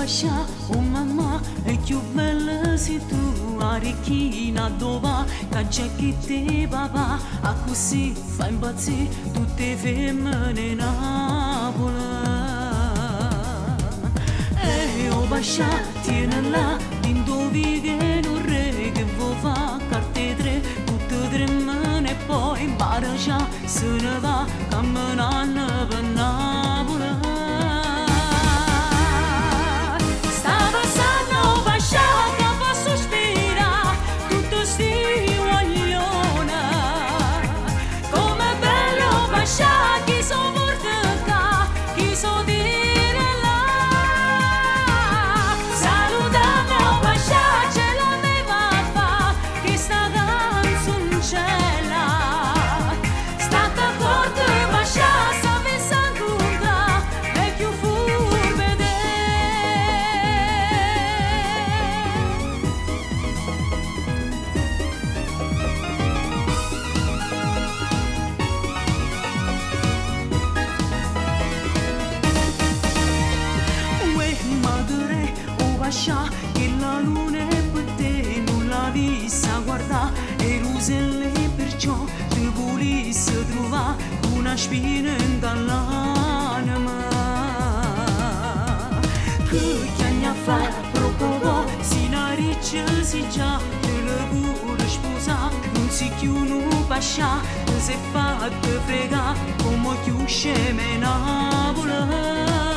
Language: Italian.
bascia, oh mamma, è più bella se tu arricchina dove, che c'è chi te papà, a così fa impazzire tutte femmine in Napoli. E oh bascia, tienila, d'indovi che non re, che vuoi fa, carte tre, tutte tre mani e poi impara già, se ne va, camminando per Napoli. Che la luna è per te non l'ha vista guarda e l'uselle perciò ti volesse trovare una spina dall'anima che anni a fa proprio si nariccia si già te la pure sposa non si chiude pascia si è fatta frega come chiusce me Napoli.